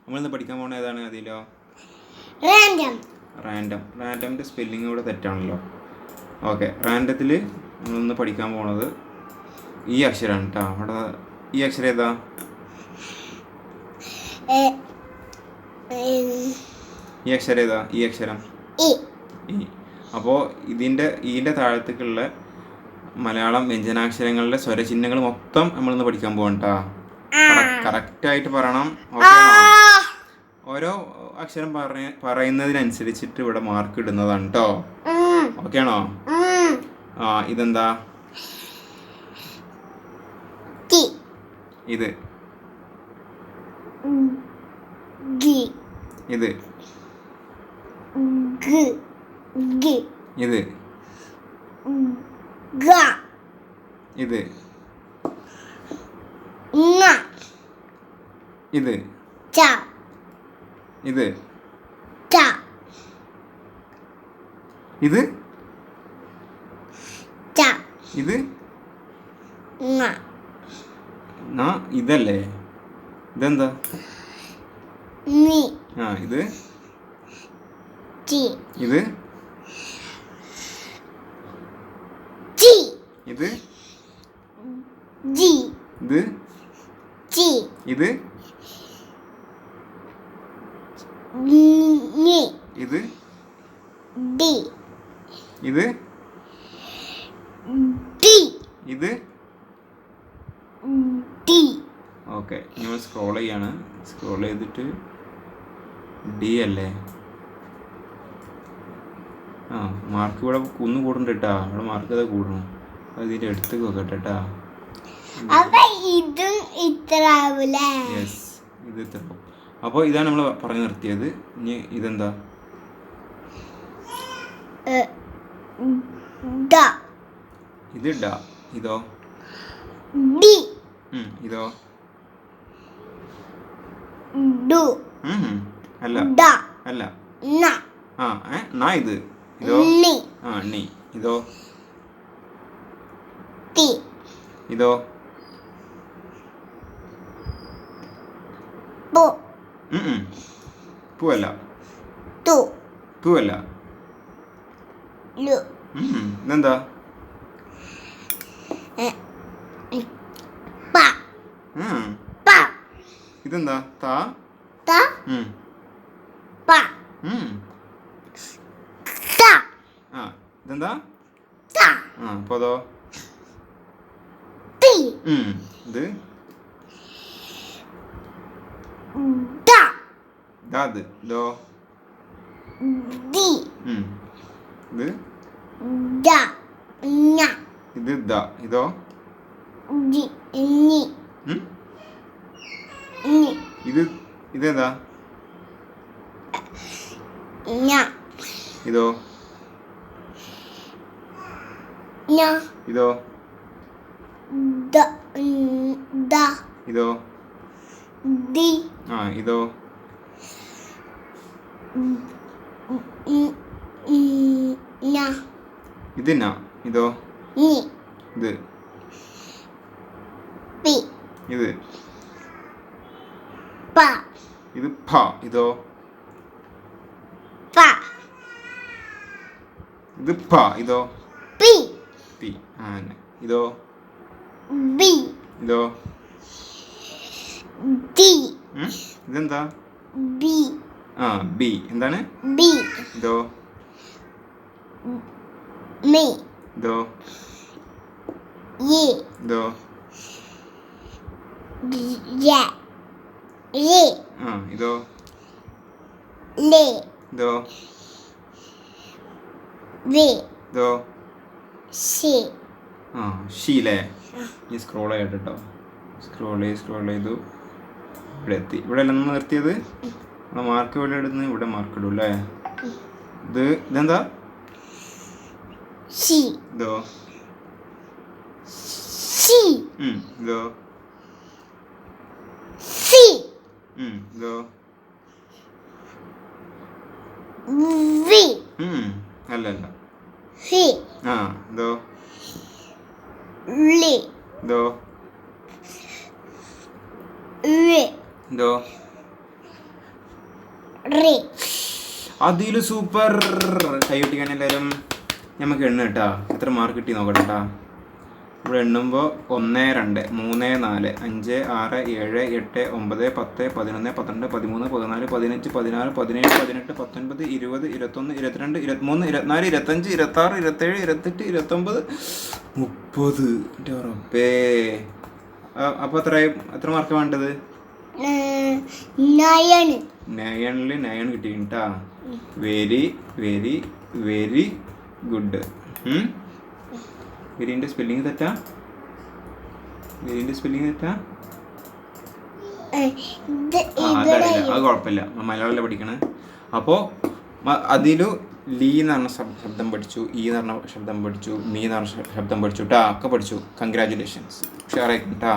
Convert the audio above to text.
നമ്മളിന്ന് പഠിക്കാൻ പോകുന്നത് ഏതാണ് അതിലോ? റാൻഡമിൻ്റെ സ്പെല്ലിംഗ് ഇവിടെ തെറ്റാണല്ലോ. ഓക്കെ, റാൻഡത്തിൽ നമ്മളിന്ന് പഠിക്കാൻ പോകുന്നത് ഈ അക്ഷരമാണ് കേട്ടോ. അവിടെ ഈ അക്ഷരം ഏതാ? ഈ അക്ഷരം ഏതാ? ഈ അക്ഷരം ഇ. അപ്പോൾ ഈൻ്റെ താഴത്തേക്കുള്ള മലയാളം വ്യഞ്ജനാക്ഷരങ്ങളുടെ സ്വരചിഹ്നങ്ങൾ മൊത്തം നമ്മളിന്ന് പഠിക്കാൻ പോകണം കേട്ടോ. കറക്റ്റായിട്ട് പറയണം. ഓക്കെ ആണോ? ഓരോ അക്ഷരം പറയുന്നതിനനുസരിച്ചിട്ട് ഇവിടെ മാർക്ക് ഇടുന്നതാണ് കേട്ടോ. ഓക്കെ ആണോ? ഇതെന്താ? ഇത് ഇത് ഇത് ഇത് ഇത് ഇത് ഇത് ഇത് ഇതല്ലേ? ഇതെന്താ? ഇത് ഇത് ഇത് ഇത് ഇത് ഇത് ഇത് ഇത്. ഓക്കെ, നമ്മൾ സ്ക്രോൾ ചെയ്യാണ്. സ്ക്രോൾ ചെയ്തിട്ട് ഡി അല്ലേ? മാർക്ക് ഇവിടെ കുന്നു കൂടുന്നുണ്ട് കേട്ടാ. ഇവിടെ മാർക്ക് ഇതാ കൂടണം. അത് ഇതിൻ്റെ അടുത്തേക്ക് വെക്കട്ടെ കേട്ടാ. യെസ്, ഇത് ഇത്ര. അപ്പോൾ ഇതാണ് നമ്മൾ പറഞ്ഞു നിർത്തിയത്. ഇനി ഇതെന്താ? ഇത് ഡ. ഇതോ? ഇതോ? അല്ല അല്ല. ഇത് ഇതോ? നീ. ഇതോ? ഇതോ? പൂവല്ല. പൂവല്ല. ഇതെന്താ? ഇതെന്താ? താ. ഇതെന്താ? അപ്പൊ അതോ? ഇത് ഇത് ഇതോ? ഇത് ഇത് ഇതോ? ഇത് ഇതേതാ? ഇതോ? ഇതോ? ഇതോ? ഇതോ? ഇതിനാ? ഇതോ? ഇത് ഇത് ഇത് ഫ. ഇതോ? ഇത് ഫ. ഇതോ? പി. ഇതോ? ഇതോ? ഇതെന്താ? ബി. എന്താണ്? ഇതോ? ഇതോ? ഇതോ? ഇതോ? ഇതോ? ഇതോ? ഷീലേ. ഈ സ്ക്രോൾ ചെയ്യട്ടെ കേട്ടോ. സ്ക്രോൾ ചെയ്തു ഇവിടെ എത്തി. ഇവിടെ അല്ല നമ്മൾ നിർത്തിയത്. മാർക്ക് ഇവിടെ ഇടുന്നു. ഇവിടെ മാർക്ക് ഇടും അല്ലേ? ഇതെന്താ? ഇതോ? ഇതോ? ഇതോ? അല്ല. ഇതോ? ഇതോ? ഇതോ? അതില് സൂപ്പർ. കൈ ഒട്ടിക്കാൻ എല്ലാവരും. നമുക്ക് എണ്ണ കേട്ടാ, എത്ര മാർക്ക് കിട്ടി നോക്കട്ടെ കേട്ടാ. ഇവിടെ എണ്ണുമ്പോൾ 1 2 3 4 5 6 7 8 9 10 11 12 13 14 15 16 17 18 19 20 21 22 23 24 25 26 27 28 29 30. എൻ്റെ ഉറപ്പേ. അപ്പോൾ എത്ര മാർക്ക് വേണ്ടത്? 9 കിട്ടിയിട്ടാ. Very very very good. വെരിൻ്റെ സ്പെല്ലിങ് തെറ്റാ? അതറിയില്ല, അത് കുഴപ്പമില്ല, മലയാളം പഠിക്കണേ. അപ്പോൾ അതിലു ലീ എന്ന് പറഞ്ഞ ശബ്ദം പഠിച്ചു, ഈ എന്ന് പറഞ്ഞ ശബ്ദം പഠിച്ചു, മീ എന്ന് പറഞ്ഞ ശബ്ദം പഠിച്ചു കേട്ടാ. ഒക്കെ പഠിച്ചു. കൺഗ്രാജുലേഷൻസ്. ഉഷാറായിരിക്കും കേട്ടാ.